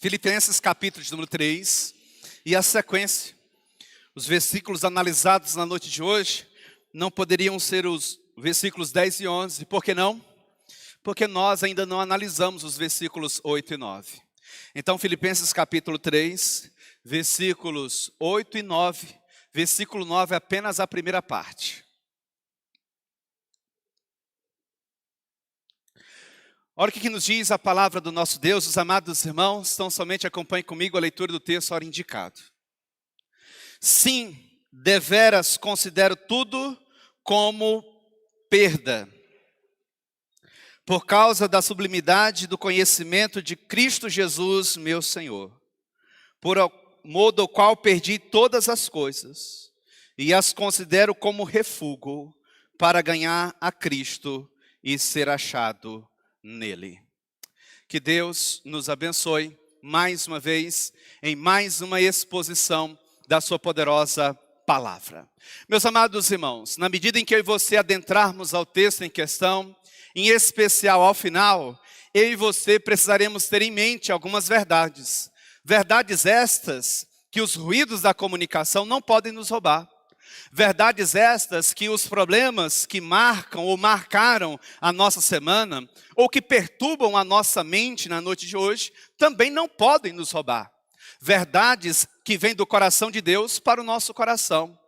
Filipenses capítulo de número 3 e a sequência. Os versículos analisados na noite de hoje não poderiam ser os versículos 10 e 11. Por que não? Porque nós ainda não analisamos os versículos 8 e 9. Então, Filipenses capítulo 3, versículos 8 e 9. Versículo 9 é apenas a primeira parte. Olha o que nos diz a palavra do nosso Deus. Os amados irmãos, então somente acompanhem comigo a leitura do texto hora indicado. Sim, deveras considero tudo como perda, por causa da sublimidade do conhecimento de Cristo Jesus, meu Senhor, por modo ao qual perdi todas as coisas, e as considero como refúgio para ganhar a Cristo e ser achado nele. Que Deus nos abençoe mais uma vez, em mais uma exposição da sua poderosa palavra. Meus amados irmãos, na medida em que eu e você adentrarmos ao texto em questão, em especial ao final, eu e você precisaremos ter em mente algumas verdades. Verdades estas que os ruídos da comunicação não podem nos roubar. Verdades estas que os problemas que marcam ou marcaram a nossa semana, ou que perturbam a nossa mente na noite de hoje, também não podem nos roubar. Verdades que vêm do coração de Deus para o nosso coração.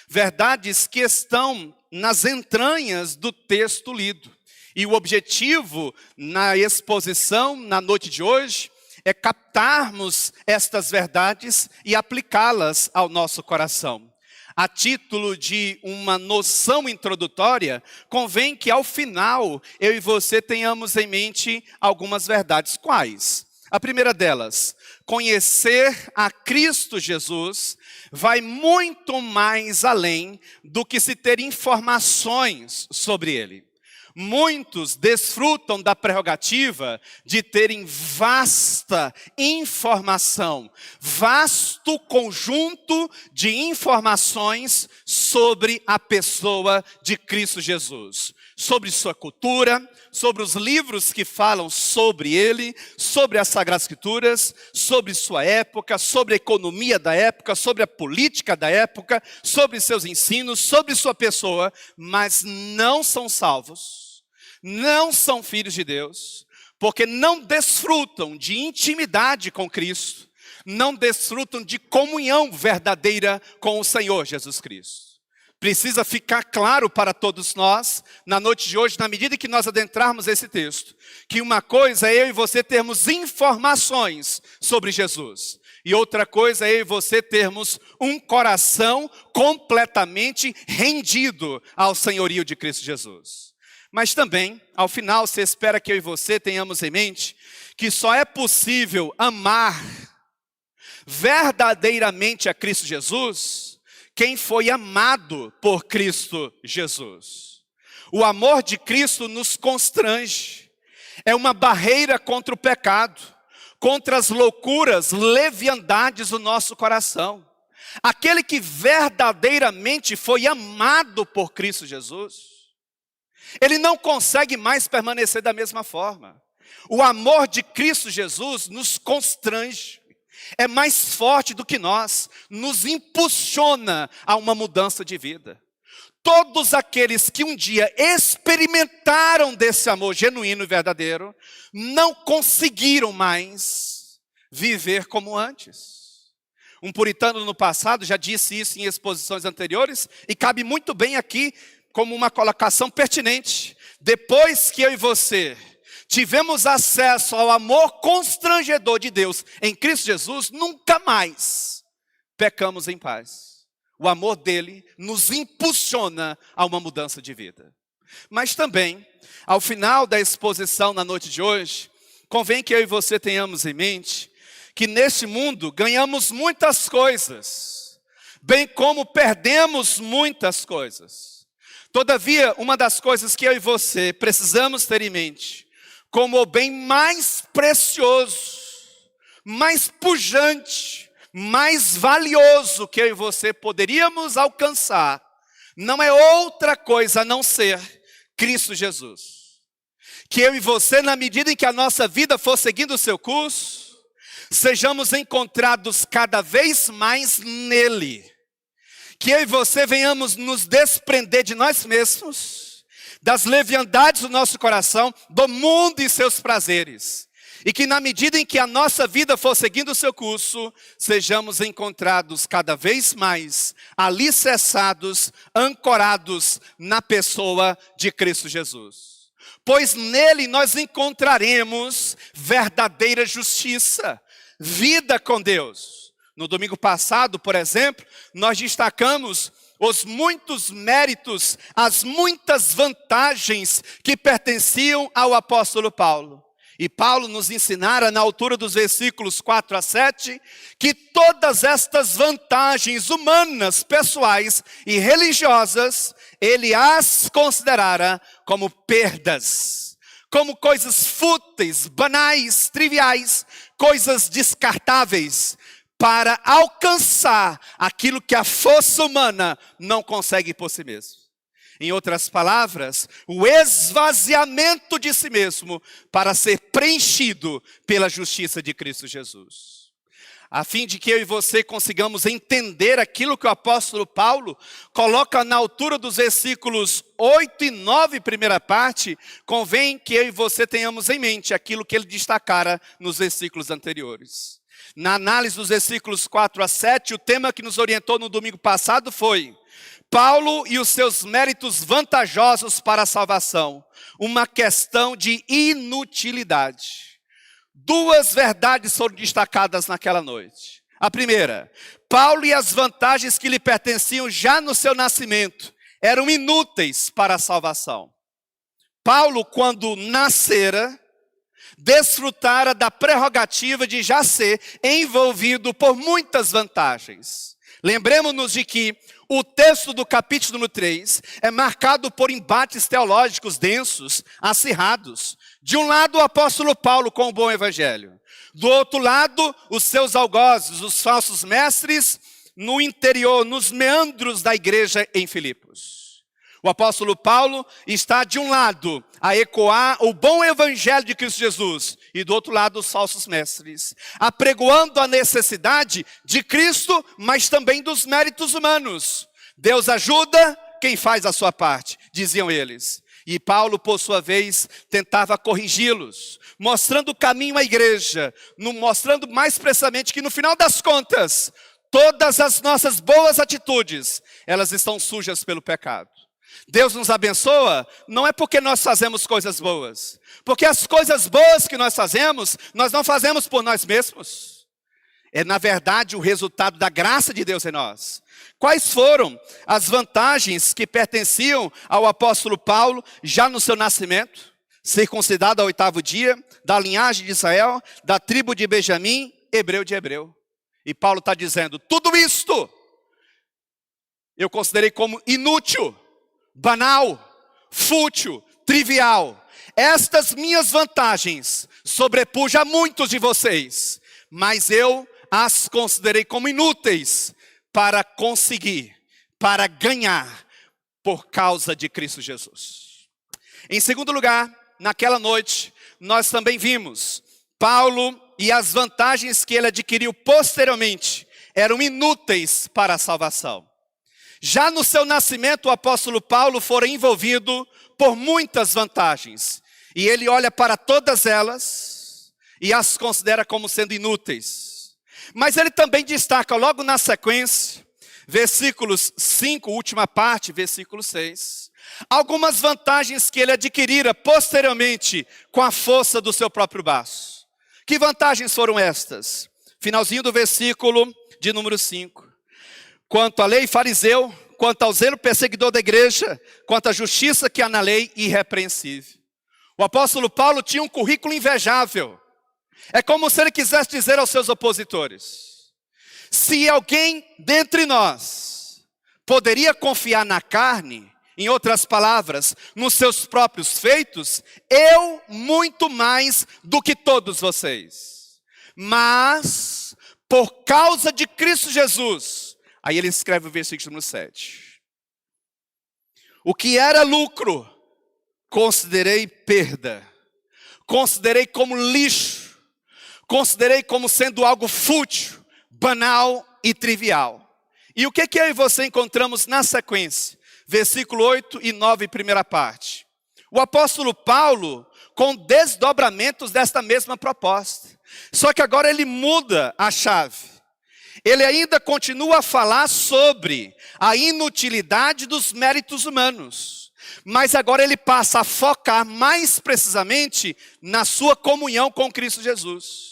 Verdades que estão nas entranhas do texto lido. E o objetivo na exposição, na noite de hoje, é captarmos estas verdades e aplicá-las ao nosso coração. A título de uma noção introdutória, convém que ao final eu e você tenhamos em mente algumas verdades. Quais? A primeira delas, conhecer a Cristo Jesus vai muito mais além do que se ter informações sobre Ele. Muitos desfrutam da prerrogativa de terem vasta informação, vasto conjunto de informações sobre a pessoa de Cristo Jesus. Sobre sua cultura, sobre os livros que falam sobre ele, sobre as Sagradas Escrituras, sobre sua época, sobre a economia da época, sobre a política da época, sobre seus ensinos, sobre sua pessoa, mas não são salvos, não são filhos de Deus, porque não desfrutam de intimidade com Cristo, não desfrutam de comunhão verdadeira com o Senhor Jesus Cristo. Precisa ficar claro para todos nós, na noite de hoje, na medida que nós adentrarmos esse texto, que uma coisa é eu e você termos informações sobre Jesus, e outra coisa é eu e você termos um coração completamente rendido ao senhorio de Cristo Jesus. Mas também, ao final, se espera que eu e você tenhamos em mente que só é possível amar verdadeiramente a Cristo Jesus quem foi amado por Cristo Jesus. O amor de Cristo nos constrange. É uma barreira contra o pecado, contra as loucuras, leviandades do nosso coração. Aquele que verdadeiramente foi amado por Cristo Jesus, ele não consegue mais permanecer da mesma forma. O amor de Cristo Jesus nos constrange. É mais forte do que nós, nos impulsiona a uma mudança de vida. Todos aqueles que um dia experimentaram desse amor genuíno e verdadeiro, não conseguiram mais viver como antes. Um puritano no passado já disse isso em exposições anteriores, e cabe muito bem aqui como uma colocação pertinente. Depois que eu e você tivemos acesso ao amor constrangedor de Deus em Cristo Jesus, nunca mais pecamos em paz. O amor dele nos impulsiona a uma mudança de vida. Mas também, ao final da exposição na noite de hoje, convém que eu e você tenhamos em mente que neste mundo ganhamos muitas coisas, bem como perdemos muitas coisas. Todavia, uma das coisas que eu e você precisamos ter em mente, como o bem mais precioso, mais pujante, mais valioso que eu e você poderíamos alcançar, não é outra coisa a não ser Cristo Jesus. Que eu e você, na medida em que a nossa vida for seguindo o seu curso, sejamos encontrados cada vez mais nele. Que eu e você venhamos nos desprender de nós mesmos, das leviandades do nosso coração, do mundo e seus prazeres. E que na medida em que a nossa vida for seguindo o seu curso, sejamos encontrados cada vez mais alicerçados, ancorados na pessoa de Cristo Jesus. Pois nele nós encontraremos verdadeira justiça, vida com Deus. No domingo passado, por exemplo, nós destacamos os muitos méritos, as muitas vantagens que pertenciam ao apóstolo Paulo. E Paulo nos ensinara na altura dos versículos 4 a 7, que todas estas vantagens humanas, pessoais e religiosas, ele as considerara como perdas, como coisas fúteis, banais, triviais, coisas descartáveis, para alcançar aquilo que a força humana não consegue por si mesmo. Em outras palavras, o esvaziamento de si mesmo para ser preenchido pela justiça de Cristo Jesus. A fim de que eu e você consigamos entender aquilo que o apóstolo Paulo coloca na altura dos versículos 8 e 9, primeira parte, convém que eu e você tenhamos em mente aquilo que ele destacara nos versículos anteriores. Na análise dos versículos 4 a 7, o tema que nos orientou no domingo passado foi Paulo e os seus méritos vantajosos para a salvação, uma questão de inutilidade. Duas verdades foram destacadas naquela noite. A primeira, Paulo e as vantagens que lhe pertenciam já no seu nascimento eram inúteis para a salvação. Paulo, quando nascera, desfrutara da prerrogativa de já ser envolvido por muitas vantagens. Lembremos-nos de que o texto do capítulo número 3 é marcado por embates teológicos densos, acirrados. De um lado, o apóstolo Paulo com o bom evangelho. Do outro lado, os seus algozes, os falsos mestres, no interior, nos meandros da igreja em Filipos. O apóstolo Paulo está de um lado a ecoar o bom evangelho de Cristo Jesus e do outro lado os falsos mestres, apregoando a necessidade de Cristo, mas também dos méritos humanos. Deus ajuda quem faz a sua parte, diziam eles. E Paulo, por sua vez, tentava corrigi-los, mostrando o caminho à igreja, mostrando mais precisamente que no final das contas, todas as nossas boas atitudes, elas estão sujas pelo pecado. Deus nos abençoa, não é porque nós fazemos coisas boas. Porque as coisas boas que nós fazemos, nós não fazemos por nós mesmos. É, na verdade, o resultado da graça de Deus em nós. Quais foram as vantagens que pertenciam ao apóstolo Paulo já no seu nascimento? Circuncidado ao 8º dia, da linhagem de Israel, da tribo de Benjamim, hebreu de hebreu. E Paulo está dizendo, tudo isto eu considerei como inútil, banal, fútil, trivial. Estas minhas vantagens sobrepujam a muitos de vocês, mas eu as considerei como inúteis para conseguir, para ganhar, por causa de Cristo Jesus. Em segundo lugar, naquela noite, nós também vimos Paulo e as vantagens que ele adquiriu posteriormente eram inúteis para a salvação. Já no seu nascimento, o apóstolo Paulo fora envolvido por muitas vantagens. E ele olha para todas elas e as considera como sendo inúteis. Mas ele também destaca logo na sequência, versículos 5, última parte, versículo 6, algumas vantagens que ele adquirira posteriormente com a força do seu próprio braço. Que vantagens foram estas? Finalzinho do versículo de número 5. Quanto à lei, fariseu, quanto ao zelo perseguidor da igreja, quanto à justiça que há na lei, irrepreensível. O apóstolo Paulo tinha um currículo invejável. É como se ele quisesse dizer aos seus opositores, se alguém dentre nós poderia confiar na carne, em outras palavras, nos seus próprios feitos, eu muito mais do que todos vocês. Mas, por causa de Cristo Jesus, aí ele escreve o versículo número 7. O que era lucro, considerei perda. Considerei como lixo. considerei como sendo algo fútil, banal e trivial. E o que eu e você encontramos na sequência? Versículo 8 e 9, primeira parte. O apóstolo Paulo, com desdobramentos desta mesma proposta. Só que agora ele muda a chave. Ele ainda continua a falar sobre a inutilidade dos méritos humanos. Mas agora ele passa a focar mais precisamente na sua comunhão com Cristo Jesus.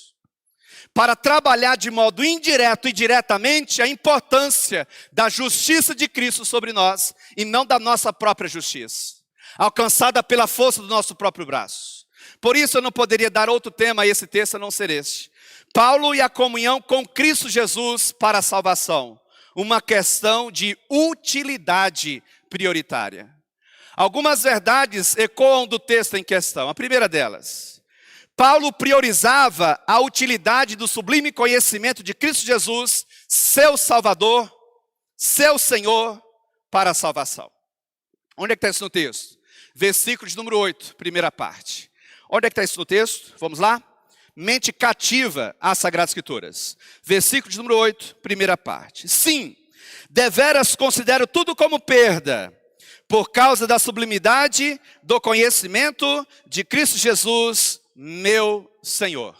Para trabalhar de modo indireto e diretamente a importância da justiça de Cristo sobre nós e não da nossa própria justiça, alcançada pela força do nosso próprio braço. Por isso eu não poderia dar outro tema a esse texto a não ser este. Paulo e a comunhão com Cristo Jesus para a salvação. Uma questão de utilidade prioritária. Algumas verdades ecoam do texto em questão. A primeira delas: Paulo priorizava a utilidade do sublime conhecimento de Cristo Jesus, seu Salvador, seu Senhor, para a salvação. Onde é que está isso no texto? Versículo de número 8, primeira parte. Onde é que está isso no texto? Vamos lá? Mente cativa às Sagradas Escrituras. Versículo de número 8, primeira parte. Sim, deveras considero tudo como perda, por causa da sublimidade do conhecimento de Cristo Jesus, meu Senhor.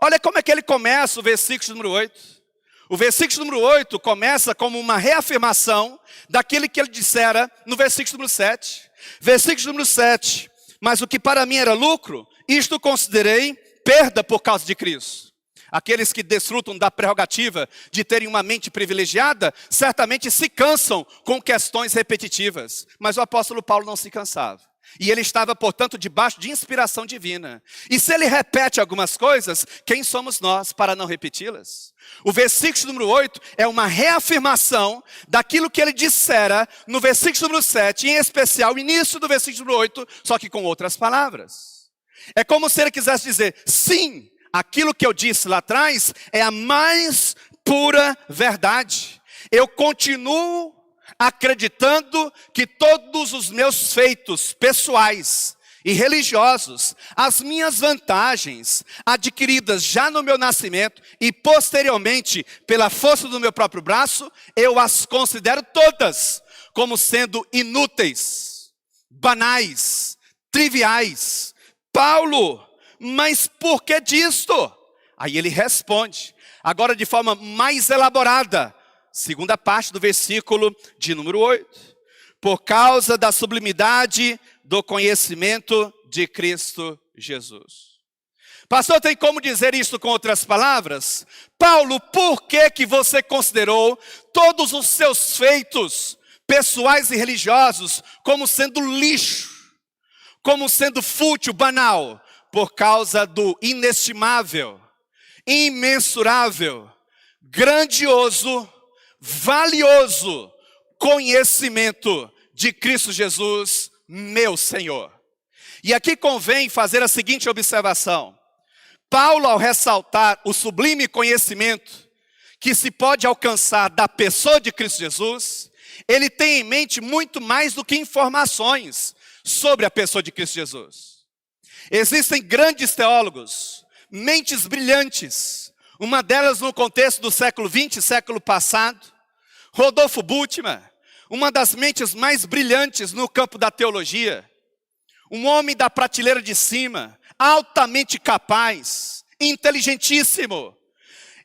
Olha como é que ele começa o versículo número 8. O versículo número 8 começa como uma reafirmação daquilo que ele dissera no versículo número 7. Versículo número 7. Mas o que para mim era lucro, isto considerei perda por causa de Cristo. Aqueles que desfrutam da prerrogativa de terem uma mente privilegiada, certamente se cansam com questões repetitivas. Mas o apóstolo Paulo não se cansava. E ele estava, portanto, debaixo de inspiração divina. E se ele repete algumas coisas, quem somos nós para não repeti-las? O versículo número 8 é uma reafirmação daquilo que ele dissera no versículo número 7, em especial o início do versículo número 8, só que com outras palavras. É como se ele quisesse dizer: sim, aquilo que eu disse lá atrás é a mais pura verdade. Eu continuo acreditando que todos os meus feitos pessoais e religiosos, as minhas vantagens adquiridas já no meu nascimento e posteriormente pela força do meu próprio braço, eu as considero todas como sendo inúteis, banais, triviais. Paulo, mas por que disto? Aí ele responde, agora de forma mais elaborada, segunda parte do versículo de número 8. Por causa da sublimidade do conhecimento de Cristo Jesus. Pastor, tem como dizer isso com outras palavras? Paulo, por que você considerou todos os seus feitos pessoais e religiosos como sendo lixo, como sendo fútil, banal? Por causa do inestimável, imensurável, grandioso, valioso conhecimento de Cristo Jesus, meu Senhor. E aqui convém fazer a seguinte observação. Paulo, ao ressaltar o sublime conhecimento que se pode alcançar da pessoa de Cristo Jesus, ele tem em mente muito mais do que informações sobre a pessoa de Cristo Jesus. Existem grandes teólogos, mentes brilhantes, uma delas no contexto do século XX, século passado, Rodolfo Bultmann, uma das mentes mais brilhantes no campo da teologia, um homem da prateleira de cima, altamente capaz, inteligentíssimo.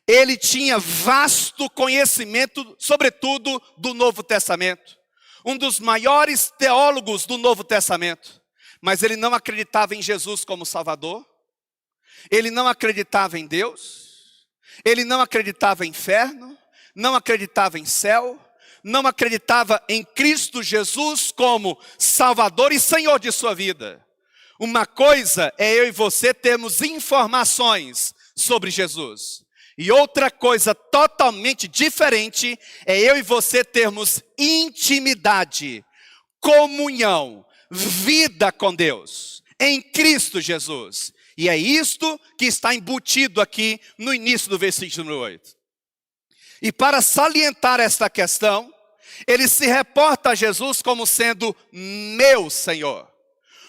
Ele tinha vasto conhecimento, sobretudo do Novo Testamento, um dos maiores teólogos do Novo Testamento. Mas ele não acreditava em Jesus como Salvador, ele não acreditava em Deus, ele não acreditava em inferno, não acreditava em céu, não acreditava em Cristo Jesus como Salvador e Senhor de sua vida. Uma coisa é eu e você termos informações sobre Jesus. E outra coisa totalmente diferente é eu e você termos intimidade, comunhão, vida com Deus, em Cristo Jesus. E é isto que está embutido aqui no início do versículo número 8. E para salientar esta questão, ele se reporta a Jesus como sendo meu Senhor.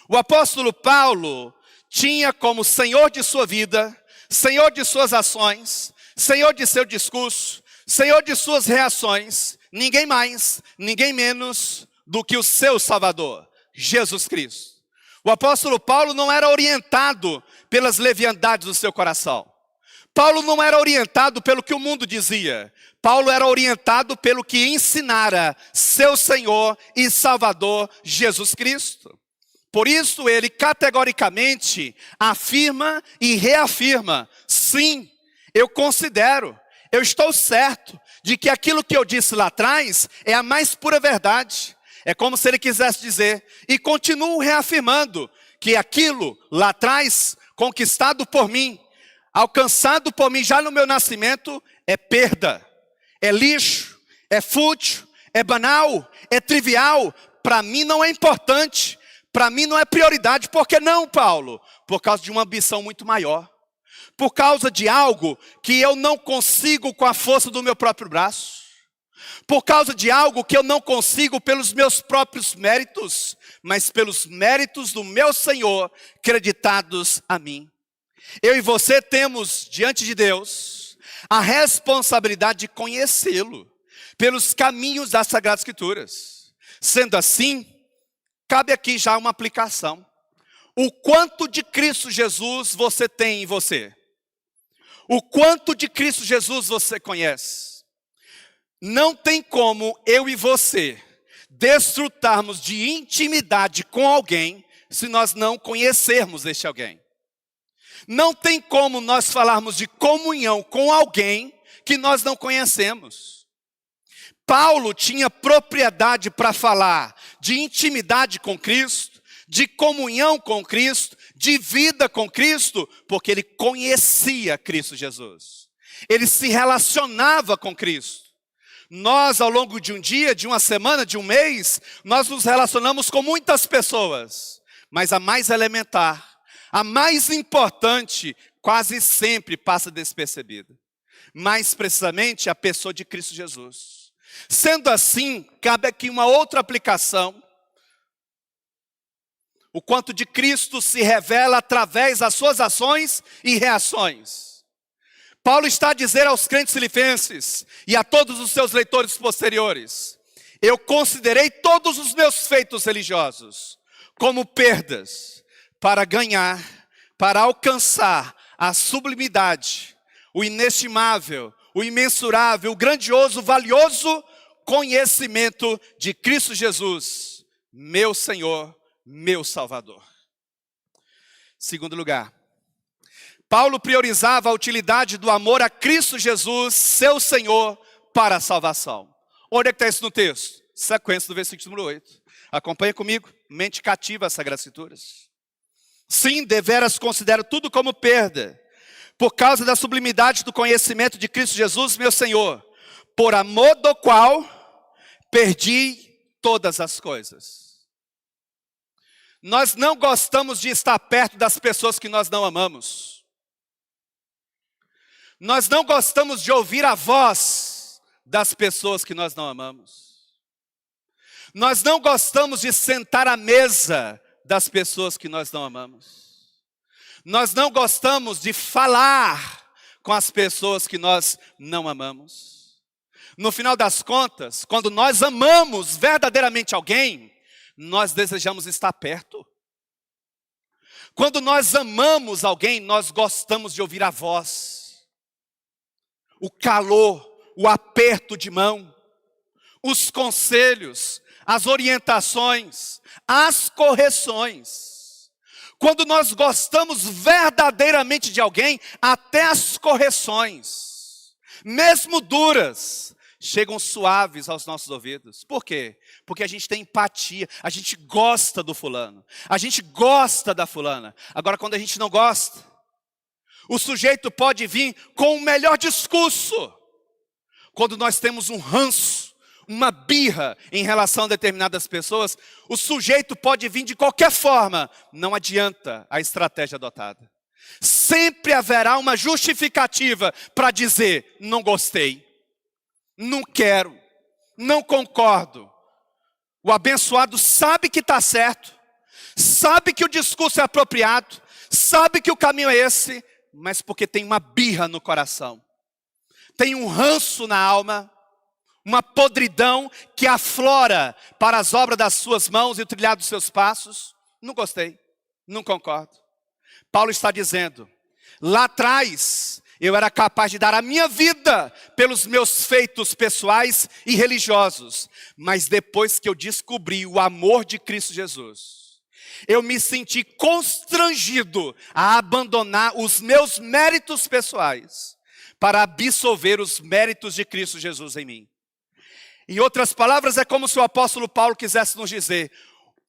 O apóstolo Paulo tinha como Senhor de sua vida senhor de suas ações, senhor de seu discurso, senhor de suas reações, ninguém mais, ninguém menos do que o seu Salvador, Jesus Cristo. O apóstolo Paulo não era orientado pelas leviandades do seu coração. Paulo não era orientado pelo que o mundo dizia. Paulo era orientado pelo que ensinara seu Senhor e Salvador Jesus Cristo. Por isso ele categoricamente afirma e reafirma: sim, eu considero, eu estou certo de que aquilo que eu disse lá atrás é a mais pura verdade. É como se ele quisesse dizer, e continuo reafirmando, que aquilo lá atrás, conquistado por mim, alcançado por mim já no meu nascimento, é perda, é lixo, é fútil, é banal, é trivial. Para mim não é importante, para mim não é prioridade. Por que não, Paulo? Por causa de uma ambição muito maior. Por causa de algo que eu não consigo com a força do meu próprio braço. Por causa de algo que eu não consigo pelos meus próprios méritos, mas pelos méritos do meu Senhor, creditados a mim. Eu e você temos diante de Deus a responsabilidade de conhecê-lo pelos caminhos das Sagradas Escrituras. Sendo assim, cabe aqui já uma aplicação. O quanto de Cristo Jesus você tem em você? O quanto de Cristo Jesus você conhece? Não tem como eu e você desfrutarmos de intimidade com alguém se nós não conhecermos este alguém. Não tem como nós falarmos de comunhão com alguém que nós não conhecemos. Paulo tinha propriedade para falar de intimidade com Cristo, de comunhão com Cristo, de vida com Cristo, porque ele conhecia Cristo Jesus. Ele se relacionava com Cristo. Nós, ao longo de um dia, de uma semana, de um mês, nós nos relacionamos com muitas pessoas, mas a mais elementar, a mais importante, quase sempre passa despercebida. Mais precisamente, a pessoa de Cristo Jesus. Sendo assim, cabe aqui uma outra aplicação. O quanto de Cristo se revela através das suas ações e reações. Paulo está a dizer aos crentes filipenses e a todos os seus leitores posteriores: eu considerei todos os meus feitos religiosos como perdas para ganhar, para alcançar a sublimidade, o inestimável, o imensurável, o grandioso, o valioso conhecimento de Cristo Jesus, meu Senhor, meu Salvador. Segundo lugar, Paulo priorizava a utilidade do amor a Cristo Jesus, seu Senhor, para a salvação. Onde é que está isso no texto? Sequência do versículo número 8. Acompanha comigo, mente cativa as Sagradas Escrituras. Sim, deveras considero tudo como perda, por causa da sublimidade do conhecimento de Cristo Jesus, meu Senhor, por amor do qual perdi todas as coisas. Nós não gostamos de estar perto das pessoas que nós não amamos. Nós não gostamos de ouvir a voz das pessoas que nós não amamos. Nós não gostamos de sentar à mesa das pessoas que nós não amamos. Nós não gostamos de falar com as pessoas que nós não amamos. No final das contas, quando nós amamos verdadeiramente alguém, nós desejamos estar perto. Quando nós amamos alguém, nós gostamos de ouvir a voz, o calor, o aperto de mão, os conselhos, as orientações, as correções. Quando nós gostamos verdadeiramente de alguém, até as correções, mesmo duras, chegam suaves aos nossos ouvidos. Por quê? Porque a gente tem empatia, a gente gosta do fulano, a gente gosta da fulana. Agora, quando a gente não gosta, o sujeito pode vir com o melhor discurso. Quando nós temos um ranço, uma birra em relação a determinadas pessoas, o sujeito pode vir de qualquer forma, não adianta a estratégia adotada. Sempre haverá uma justificativa para dizer: não gostei, não quero, não concordo. O abençoado sabe que está certo, sabe que o discurso é apropriado, sabe que o caminho é esse, mas porque tem uma birra no coração. Tem um ranço na alma, uma podridão que aflora para as obras das suas mãos e o trilhar dos seus passos. Não gostei, não concordo. Paulo está dizendo, lá atrás eu era capaz de dar a minha vida pelos meus feitos pessoais e religiosos. Mas depois que eu descobri o amor de Cristo Jesus, eu me senti constrangido a abandonar os meus méritos pessoais para absolver os méritos de Cristo Jesus em mim. Em outras palavras, é como se o apóstolo Paulo quisesse nos dizer,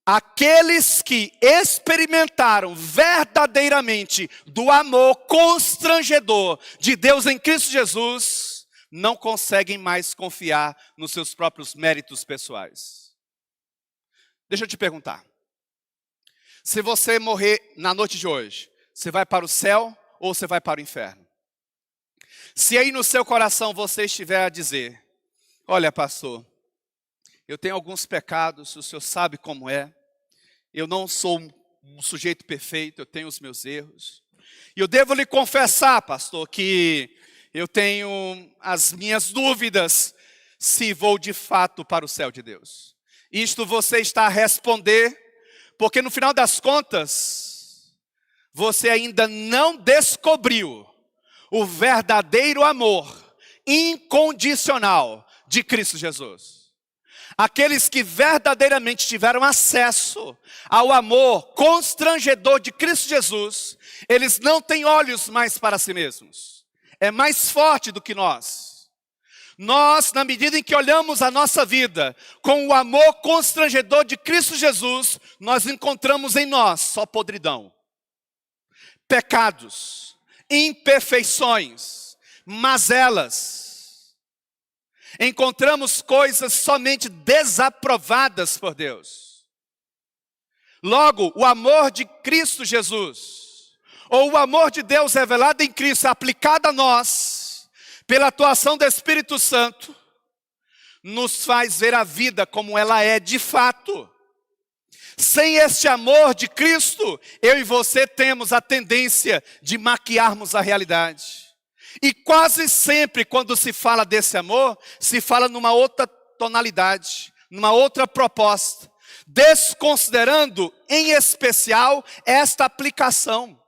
aqueles que experimentaram verdadeiramente do amor constrangedor de Deus em Cristo Jesus, não conseguem mais confiar nos seus próprios méritos pessoais. Deixa eu te perguntar. Se você morrer na noite de hoje, você vai para o céu ou você vai para o inferno? Se aí no seu coração você estiver a dizer, olha pastor, eu tenho alguns pecados, o senhor sabe como é. Eu não sou um sujeito perfeito, eu tenho os meus erros. E eu devo lhe confessar, pastor, que eu tenho as minhas dúvidas se vou de fato para o céu de Deus. Isto você está a responder, porque no final das contas, você ainda não descobriu o verdadeiro amor incondicional de Cristo Jesus. Aqueles que verdadeiramente tiveram acesso ao amor constrangedor de Cristo Jesus, eles não têm olhos mais para si mesmos. É mais forte do que nós. Nós, na medida em que olhamos a nossa vida com o amor constrangedor de Cristo Jesus, nós encontramos em nós só podridão, pecados, imperfeições, mazelas. Encontramos coisas somente desaprovadas por Deus. Logo, o amor de Cristo Jesus, ou o amor de Deus revelado em Cristo, aplicado a nós, pela atuação do Espírito Santo, nos faz ver a vida como ela é de fato. Sem este amor de Cristo, eu e você temos a tendência de maquiarmos a realidade. E quase sempre quando se fala desse amor, se fala numa outra tonalidade, numa outra proposta, desconsiderando em especial esta aplicação.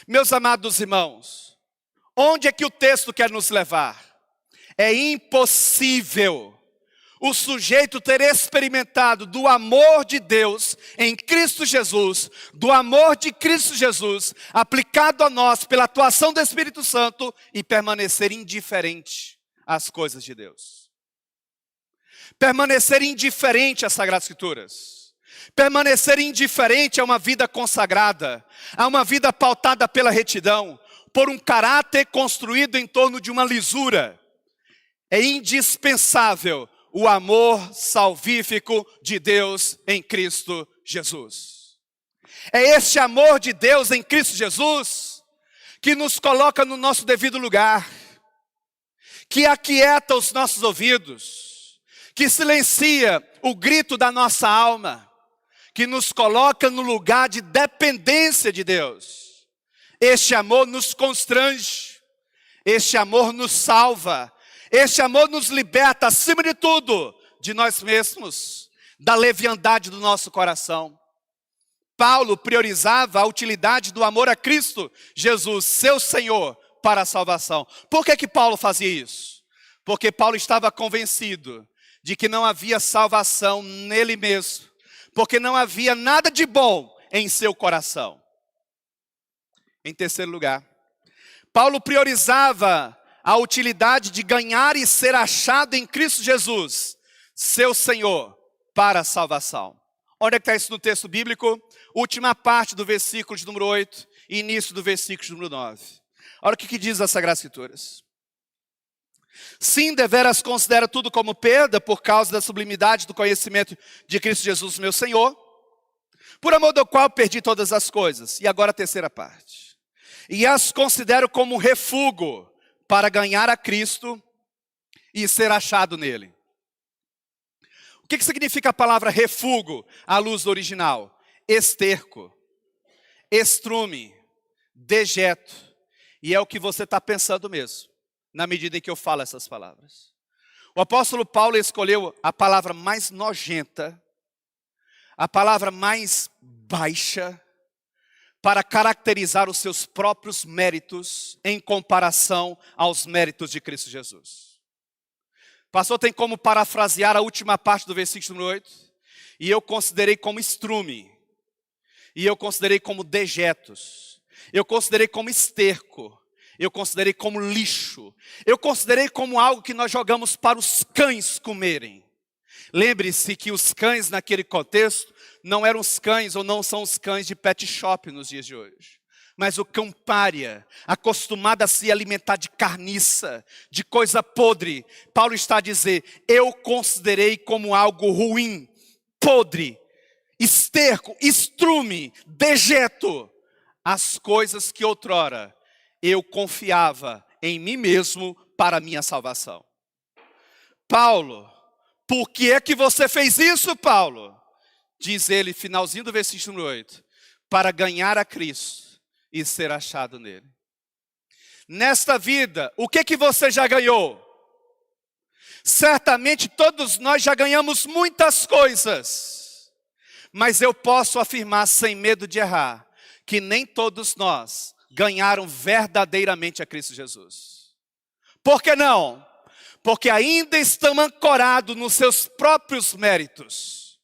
Meus amados irmãos, onde é que o texto quer nos levar? É impossível o sujeito ter experimentado do amor de Deus em Cristo Jesus, do amor de Cristo Jesus, aplicado a nós pela atuação do Espírito Santo e permanecer indiferente às coisas de Deus. Permanecer indiferente às Sagradas Escrituras. Permanecer indiferente a uma vida consagrada, a uma vida pautada pela retidão, por um caráter construído em torno de uma lisura. É indispensável o amor salvífico de Deus em Cristo Jesus. É este amor de Deus em Cristo Jesus que nos coloca no nosso devido lugar, que aquieta os nossos ouvidos, que silencia o grito da nossa alma, que nos coloca no lugar de dependência de Deus. Este amor nos constrange, este amor nos salva, este amor nos liberta, acima de tudo, de nós mesmos, da leviandade do nosso coração. Paulo priorizava a utilidade do amor a Cristo, Jesus, seu Senhor, para a salvação. Por que Paulo fazia isso? Porque Paulo estava convencido de que não havia salvação nele mesmo, porque não havia nada de bom em seu coração. Em terceiro lugar, Paulo priorizava a utilidade de ganhar e ser achado em Cristo Jesus, seu Senhor, para a salvação. Onde é que está isso no texto bíblico? Última parte do versículo de número 8 e início do versículo de número 9. Olha o que diz as Sagradas Escrituras. Sim, deveras considero tudo como perda por causa da sublimidade do conhecimento de Cristo Jesus, meu Senhor, por amor do qual perdi todas as coisas. E agora a terceira parte. E as considero como refúgio para ganhar a Cristo e ser achado nele. O que significa a palavra refúgio à luz do original? Esterco, estrume, dejeto, E é o que você está pensando mesmo, na medida em que eu falo essas palavras. O apóstolo Paulo escolheu a palavra mais nojenta, a palavra mais baixa, para caracterizar os seus próprios méritos em comparação aos méritos de Cristo Jesus. Pastor, tem como parafrasear a última parte do versículo número 8? E eu considerei como estrume, e eu considerei como dejetos, eu considerei como esterco, eu considerei como lixo, eu considerei como algo que nós jogamos para os cães comerem. Lembre-se que os cães naquele contexto não eram os cães ou não são os cães de pet shop nos dias de hoje. Mas o cão pária, acostumado a se alimentar de carniça, de coisa podre. Paulo está a dizer, eu considerei como algo ruim, podre, esterco, estrume, dejeto, as coisas que outrora eu confiava em mim mesmo para a minha salvação. Paulo, por que é que você fez isso, Paulo? Diz ele, finalzinho do versículo 8, para ganhar a Cristo e ser achado nele. Nesta vida, o que você já ganhou? Certamente todos nós já ganhamos muitas coisas, mas eu posso afirmar sem medo de errar, que nem todos nós ganharam verdadeiramente a Cristo Jesus. Por que não? Porque ainda estão ancorados nos seus próprios méritos.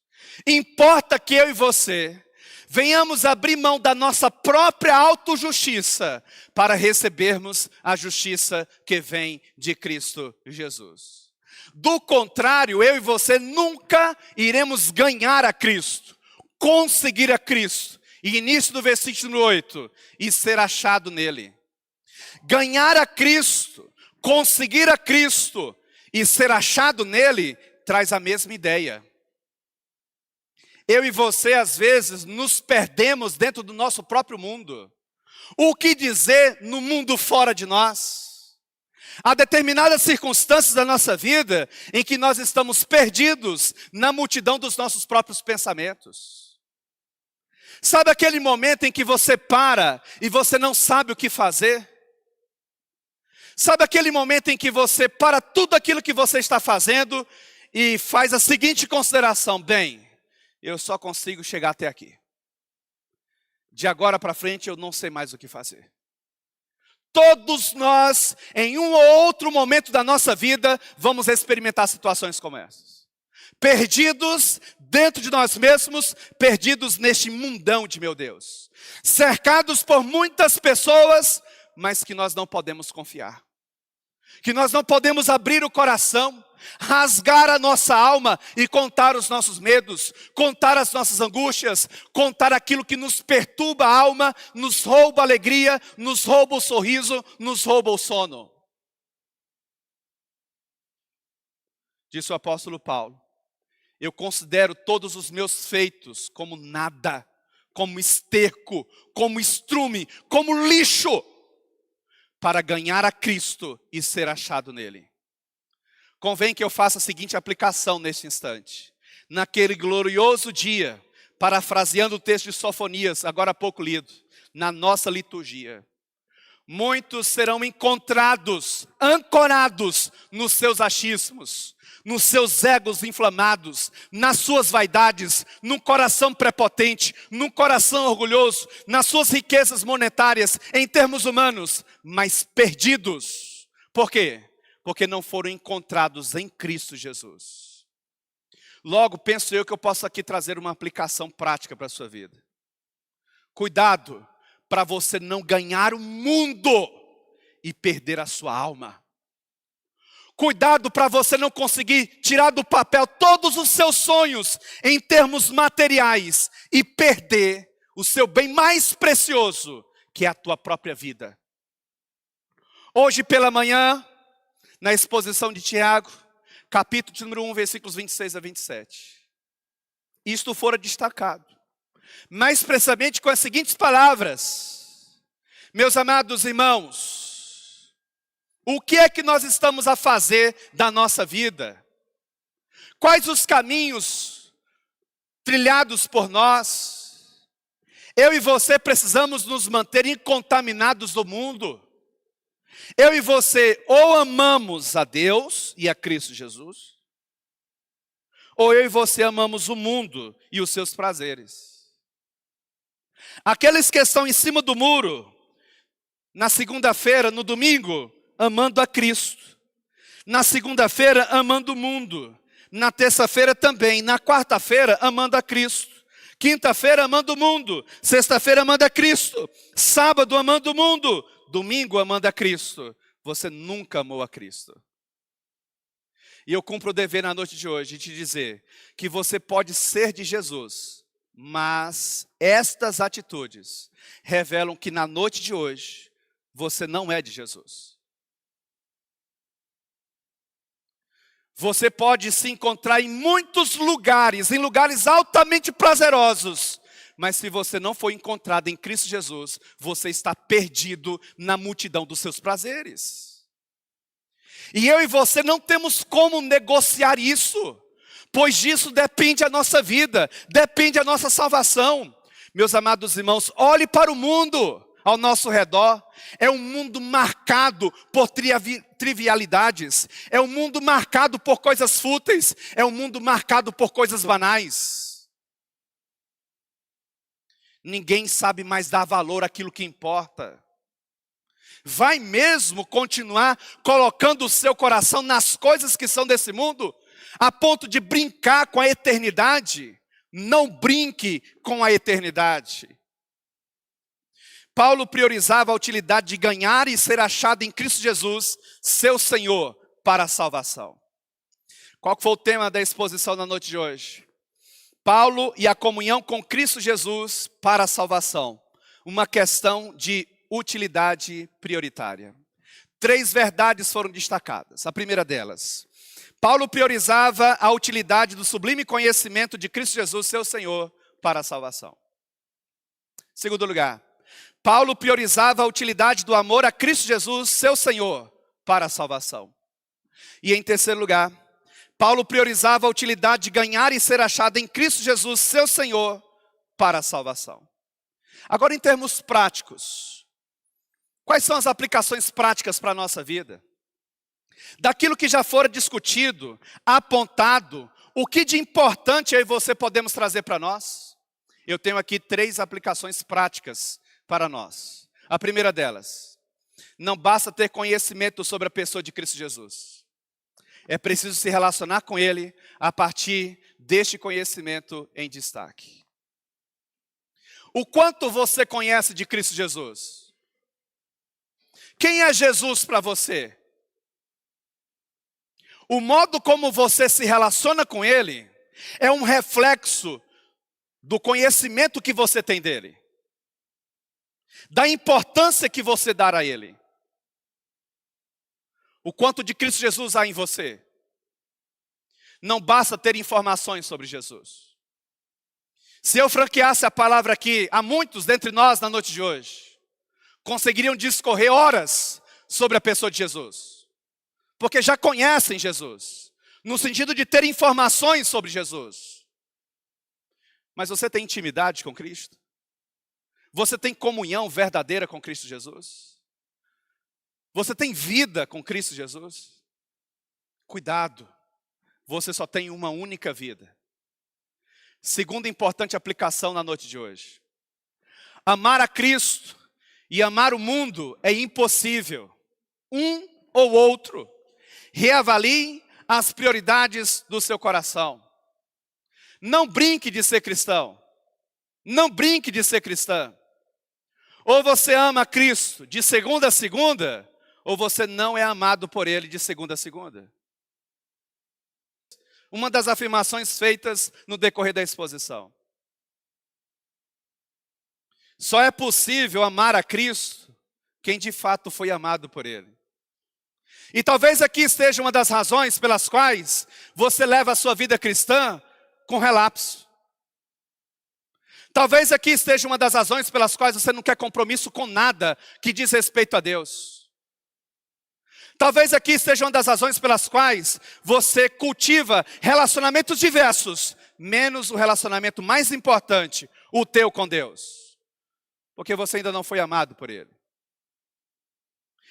Importa que eu e você venhamos abrir mão da nossa própria autojustiça para recebermos a justiça que vem de Cristo Jesus. Do contrário, eu e você nunca iremos ganhar a Cristo, conseguir a Cristo. E início do versículo 8, e ser achado nele. Ganhar a Cristo, conseguir a Cristo e ser achado nele, traz a mesma ideia. Eu e você, às vezes, nos perdemos dentro do nosso próprio mundo. O que dizer no mundo fora de nós? Há determinadas circunstâncias da nossa vida em que nós estamos perdidos na multidão dos nossos próprios pensamentos. Sabe aquele momento em que você para e você não sabe o que fazer? Sabe aquele momento em que você para tudo aquilo que você está fazendo e faz a seguinte consideração: bem, eu só consigo chegar até aqui. De agora para frente eu não sei mais o que fazer. Todos nós, em um ou outro momento da nossa vida, vamos experimentar situações como essas. Perdidos dentro de nós mesmos, perdidos neste mundão de meu Deus. Cercados por muitas pessoas, mas que nós não podemos confiar. Que nós não podemos abrir o coração, rasgar a nossa alma e contar os nossos medos, contar as nossas angústias, contar aquilo que nos perturba a alma, nos rouba a alegria, nos rouba o sorriso, nos rouba o sono. Disse o apóstolo Paulo, eu considero todos os meus feitos como nada, como esterco, como estrume, como lixo, para ganhar a Cristo e ser achado nele. Convém que eu faça a seguinte aplicação neste instante. Naquele glorioso dia, parafraseando o texto de Sofonias, agora há pouco lido, na nossa liturgia, muitos serão encontrados, ancorados nos seus achismos, nos seus egos inflamados, nas suas vaidades, num coração prepotente, num coração orgulhoso, nas suas riquezas monetárias, em termos humanos, mas perdidos. Por quê? Porque não foram encontrados em Cristo Jesus. Logo, penso eu que eu posso aqui trazer uma aplicação prática para a sua vida. Cuidado para você não ganhar o mundo e perder a sua alma. Cuidado para você não conseguir tirar do papel todos os seus sonhos em termos materiais e perder o seu bem mais precioso, que é a tua própria vida. Hoje pela manhã, na exposição de Tiago, capítulo número 1, versículos 26 a 27. Isto fora destacado. Mais precisamente com as seguintes palavras. Meus amados irmãos, o que é que nós estamos a fazer da nossa vida? Quais os caminhos trilhados por nós? Eu e você precisamos nos manter incontaminados do mundo. Eu e você ou amamos a Deus e a Cristo Jesus, ou eu e você amamos o mundo e os seus prazeres. Aqueles que estão em cima do muro, na segunda-feira, no domingo, amando a Cristo. Na segunda-feira, amando o mundo. Na terça-feira também. Na quarta-feira, amando a Cristo. Quinta-feira, amando o mundo. Sexta-feira, amando a Cristo. Sábado, amando o mundo. Domingo, amando a Cristo. Você nunca amou a Cristo. E eu cumpro o dever na noite de hoje de te dizer que você pode ser de Jesus, mas estas atitudes revelam que na noite de hoje você não é de Jesus. Você pode se encontrar em muitos lugares, em lugares altamente prazerosos, mas se você não for encontrado em Cristo Jesus, você está perdido na multidão dos seus prazeres. E eu e você não temos como negociar isso, pois disso depende a nossa vida, depende a nossa salvação. Meus amados irmãos, olhe para o mundo ao nosso redor. É um mundo marcado por trivialidades, é um mundo marcado por coisas fúteis, é um mundo marcado por coisas banais. Ninguém sabe mais dar valor àquilo que importa. Vai mesmo continuar colocando o seu coração nas coisas que são desse mundo, a ponto de brincar com a eternidade? Não brinque com a eternidade. Paulo priorizava a utilidade de ganhar e ser achado em Cristo Jesus, seu Senhor, para a salvação. Qual foi o tema da exposição na noite de hoje? Paulo e a comunhão com Cristo Jesus para a salvação. Uma questão de utilidade prioritária. 3 verdades foram destacadas. A primeira delas: Paulo priorizava a utilidade do sublime conhecimento de Cristo Jesus, seu Senhor, para a salvação. Segundo lugar, Paulo priorizava a utilidade do amor a Cristo Jesus, seu Senhor, para a salvação. E em terceiro lugar, Paulo priorizava a utilidade de ganhar e ser achado em Cristo Jesus, seu Senhor, para a salvação. Agora, em termos práticos, quais são as aplicações práticas para a nossa vida? Daquilo que já fora discutido, apontado, o que de importante eu e você podemos trazer para nós? Eu tenho aqui 3 aplicações práticas para nós. A primeira delas: não basta ter conhecimento sobre a pessoa de Cristo Jesus. É preciso se relacionar com Ele a partir deste conhecimento em destaque. O quanto você conhece de Cristo Jesus? Quem é Jesus para você? O modo como você se relaciona com Ele é um reflexo do conhecimento que você tem dEle, da importância que você dá a Ele. O quanto de Cristo Jesus há em você? Não basta ter informações sobre Jesus. Se eu franqueasse a palavra aqui, há muitos dentre nós na noite de hoje conseguiriam discorrer horas sobre a pessoa de Jesus, porque já conhecem Jesus, no sentido de ter informações sobre Jesus. Mas você tem intimidade com Cristo? Você tem comunhão verdadeira com Cristo Jesus? Você tem vida com Cristo Jesus? Cuidado, você só tem uma única vida. Segunda importante aplicação na noite de hoje: amar a Cristo e amar o mundo é impossível. Um ou outro. Reavalie as prioridades do seu coração. Não brinque de ser cristão. Não brinque de ser cristã. Ou você ama Cristo de segunda a segunda, ou você não é amado por Ele de segunda a segunda. Uma das afirmações feitas no decorrer da exposição: só é possível amar a Cristo quem de fato foi amado por Ele. E talvez aqui esteja uma das razões pelas quais você leva a sua vida cristã com relapso. Talvez aqui esteja uma das razões pelas quais você não quer compromisso com nada que diz respeito a Deus. Talvez aqui esteja uma das razões pelas quais você cultiva relacionamentos diversos, menos o relacionamento mais importante, o teu com Deus. Porque você ainda não foi amado por Ele.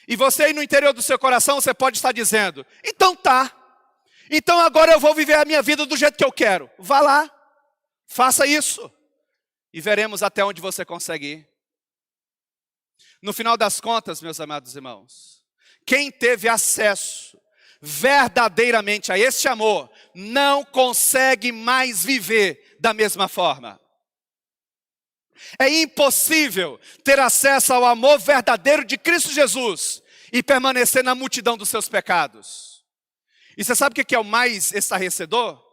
E você aí no interior do seu coração, você pode estar dizendo, então tá. Então agora eu vou viver a minha vida do jeito que eu quero. Vá lá, faça isso. E veremos até onde você consegue ir. No final das contas, meus amados irmãos, quem teve acesso verdadeiramente a este amor, não consegue mais viver da mesma forma. É impossível ter acesso ao amor verdadeiro de Cristo Jesus e permanecer na multidão dos seus pecados. E você sabe o que é o mais estarrecedor?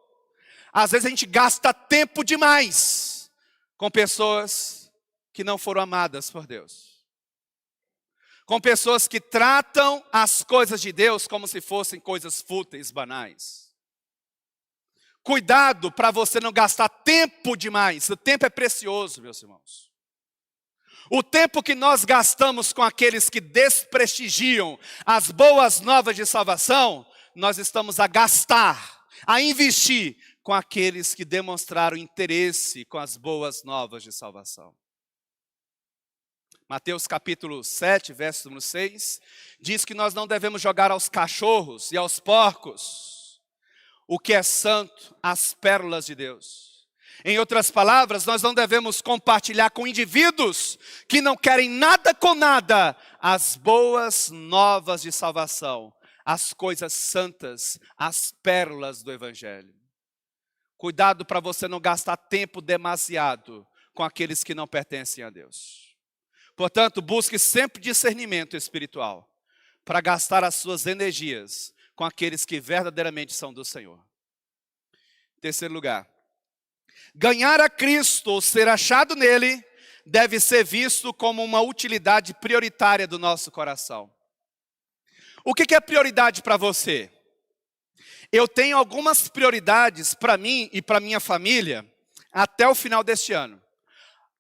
Às vezes a gente gasta tempo demais com pessoas que não foram amadas por Deus. Com pessoas que tratam as coisas de Deus como se fossem coisas fúteis, banais. Cuidado para você não gastar tempo demais. O tempo é precioso, meus irmãos. O tempo que nós gastamos com aqueles que desprestigiam as boas novas de salvação, nós estamos a gastar, a investir com aqueles que demonstraram interesse com as boas novas de salvação. Mateus capítulo 7, verso número 6, diz que nós não devemos jogar aos cachorros e aos porcos o que é santo, as pérolas de Deus. Em outras palavras, nós não devemos compartilhar com indivíduos que não querem nada com nada as boas novas de salvação, as coisas santas, as pérolas do Evangelho. Cuidado para você não gastar tempo demasiado com aqueles que não pertencem a Deus. Portanto, busque sempre discernimento espiritual para gastar as suas energias com aqueles que verdadeiramente são do Senhor. Em terceiro lugar, ganhar a Cristo ou ser achado nele deve ser visto como uma utilidade prioritária do nosso coração. O que é prioridade para você? Eu tenho algumas prioridades para mim e para minha família até o final deste ano.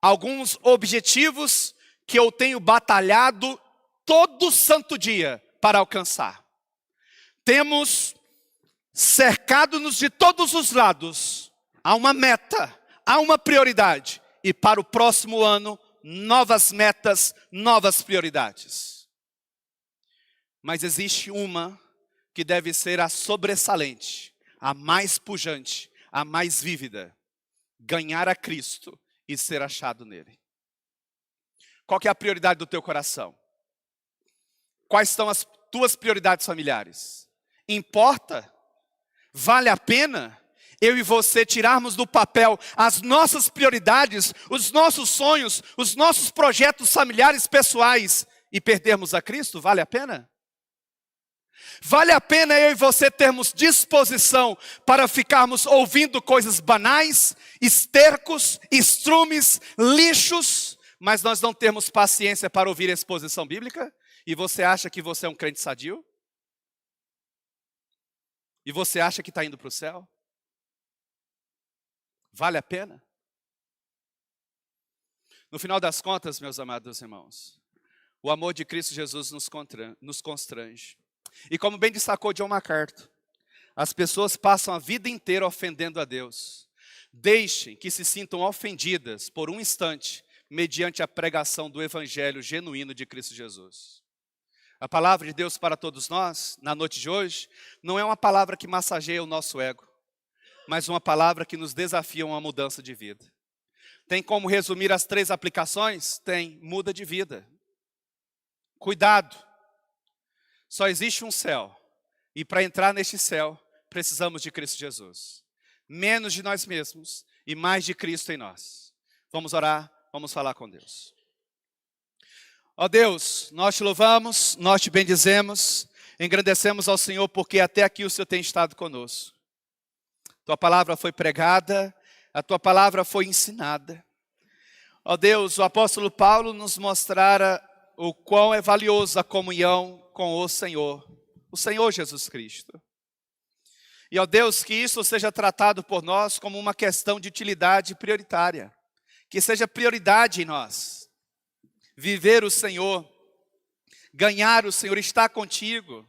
Alguns objetivos que eu tenho batalhado todo santo dia para alcançar. Temos cercado-nos de todos os lados. Há uma meta, há uma prioridade. E para o próximo ano, novas metas, novas prioridades. Mas existe uma que deve ser a sobressalente, a mais pujante, a mais vívida. Ganhar a Cristo e ser achado nele. Qual que é a prioridade do teu coração? Quais são as tuas prioridades familiares? Importa? Vale a pena eu e você tirarmos do papel as nossas prioridades, os nossos sonhos, os nossos projetos familiares pessoais e perdermos a Cristo? Vale a pena? Vale a pena eu e você termos disposição para ficarmos ouvindo coisas banais, estercos, estrumes, lixos, mas nós não temos paciência para ouvir a exposição bíblica? E você acha que você é um crente sadio? E você acha que está indo para o céu? Vale a pena? No final das contas, meus amados irmãos, o amor de Cristo Jesus nos constrange. E como bem destacou John MacArthur, as pessoas passam a vida inteira ofendendo a Deus. Deixem que se sintam ofendidas por um instante, mediante a pregação do Evangelho genuíno de Cristo Jesus. A palavra de Deus para todos nós, na noite de hoje, não é uma palavra que massageia o nosso ego, mas uma palavra que nos desafia a uma mudança de vida. Tem como resumir as 3 aplicações? Tem, muda de vida. Cuidado, só existe um céu, e para entrar neste céu, precisamos de Cristo Jesus. Menos de nós mesmos e mais de Cristo em nós. Vamos orar, vamos falar com Deus. Ó Deus, nós te louvamos, nós te bendizemos, engrandecemos ao Senhor porque até aqui o Senhor tem estado conosco. Tua palavra foi pregada, a tua palavra foi ensinada. Ó Deus, o apóstolo Paulo nos mostrara o quão é valioso a comunhão com o Senhor Jesus Cristo. E ó Deus, que isso seja tratado por nós como uma questão de utilidade prioritária. Que seja prioridade em nós. Viver o Senhor, ganhar o Senhor, estar contigo,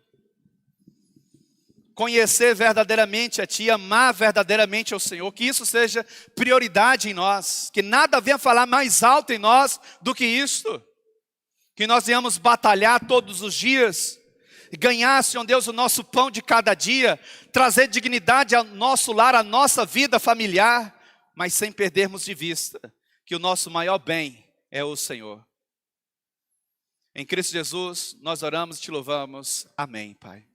conhecer verdadeiramente a Ti, amar verdadeiramente ao Senhor, que isso seja prioridade em nós, que nada venha falar mais alto em nós do que isto. que nós venhamos batalhar todos os dias, ganhar, Senhor Deus, o nosso pão de cada dia, trazer dignidade ao nosso lar, à nossa vida familiar, mas sem perdermos de vista que o nosso maior bem é o Senhor. Em Cristo Jesus, nós oramos e te louvamos. Amém, Pai.